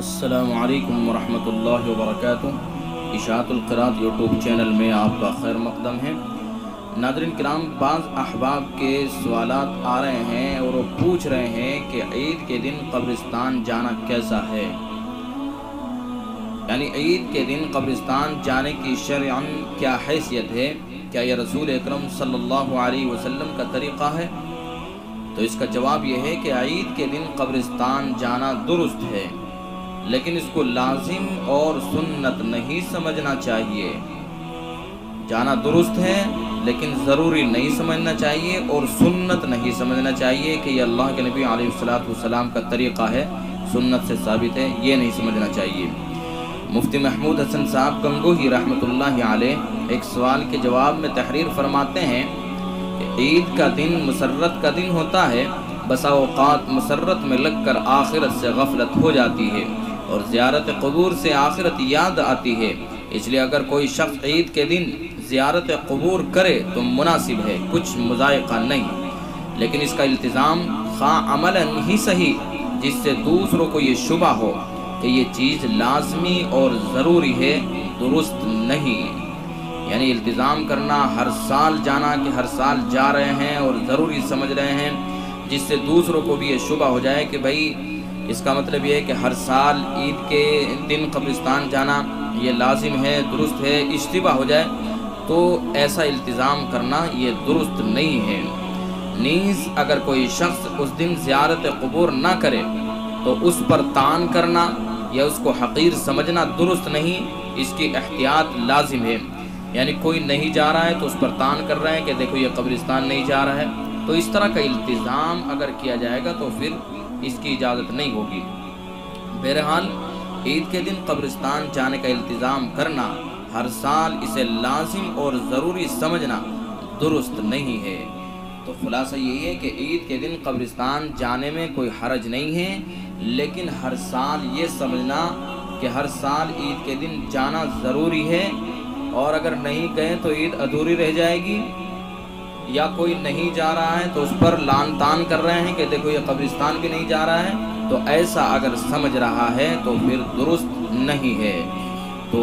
अस्सलामु अलैकुम वरहमतुल्लाहि वबरकातुहू। इशाअतुल क़िराअत यूट्यूब चैनल में आपका खैर मक़दम है। नाज़रीन किराम, बाज़ अहबाब के सवालात आ रहे हैं और वो पूछ रहे हैं कि ईद के दिन कब्रिस्तान जाना कैसा है, यानी ईद के दिन कब्रिस्तान जाने की शरअन क्या हैसियत है, क्या यह रसूल अकरम सल्लल्लाहु अलैहि वसल्लम का तरीक़ा है। तो इसका जवाब यह है कि ईद के दिन कब्रिस्तान जाना दुरुस्त है, लेकिन इसको लाजिम और सुन्नत नहीं समझना चाहिए। जाना दुरुस्त है लेकिन ज़रूरी नहीं समझना चाहिए और सुन्नत नहीं समझना चाहिए कि यह अल्लाह के नबी अलैहिस्सलाम का तरीक़ा है, सुन्नत से साबित है, ये नहीं समझना चाहिए। मुफ्ती महमूद हसन साहब गंगोही रहमतुल्लाहि अलैह एक सवाल के जवाब में तहरीर फरमाते हैं कि ईद का दिन मुसर्रत का दिन होता है, बसा औक़ात मुसर्रत में लगकर आखिरत से गफलत हो जाती है और ज़ियारत क़ुबूर से आखिरत याद आती है। इसलिए अगर कोई शख्स ईद के दिन ज़ियारत क़ुबूर करे तो मुनासिब है, कुछ मुज़ायक़ा नहीं, लेकिन इसका इल्तिज़ाम खा अमलन ही सही, जिससे दूसरों को ये शुबा हो कि ये चीज़ लाज़मी और ज़रूरी है, दुरुस्त नहीं। यानी इल्तिज़ाम करना, हर साल जाना कि हर साल जा रहे हैं और ज़रूरी समझ रहे हैं, जिससे दूसरों को भी ये शुबा हो जाए कि भाई इसका मतलब ये है कि हर साल ईद के दिन कब्रिस्तान जाना ये लाजिम है, दुरुस्त है, इश्तिबा हो जाए, तो ऐसा इल्तिज़ाम करना ये दुरुस्त नहीं है। नीज़ अगर कोई शख्स उस दिन ज़ियारत क़ुबूर ना करे तो उस पर तान करना या उसको हक़ीर समझना दुरुस्त नहीं, इसकी एहतियात लाजिम है। यानी कोई नहीं जा रहा है तो उस पर तान कर रहे हैं कि देखो ये कब्रिस्तान नहीं जा रहा है, तो इस तरह का इल्तिज़ाम अगर किया जाएगा तो फिर इसकी इजाज़त नहीं होगी। बहरहाल ईद के दिन कब्रिस्तान जाने का इल्तिज़ाम करना, हर साल इसे लाजिम और ज़रूरी समझना दुरुस्त नहीं है। तो खुलासा यही है कि ईद के दिन कब्रिस्तान जाने में कोई हरज नहीं है, लेकिन हर साल ये समझना कि हर साल ईद के दिन जाना ज़रूरी है और अगर नहीं गए तो ईद अधूरी रह जाएगी, या कोई नहीं जा रहा है तो उस पर लान तान कर रहे हैं कि देखो ये कब्रिस्तान भी नहीं जा रहा है, तो ऐसा अगर समझ रहा है तो फिर दुरुस्त नहीं है। तो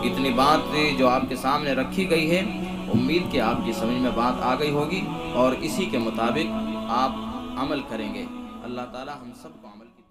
इतनी बात जो आपके सामने रखी गई है, उम्मीद कि आपकी समझ में बात आ गई होगी और इसी के मुताबिक आप अमल करेंगे। अल्लाह ताला हम सब को अमल की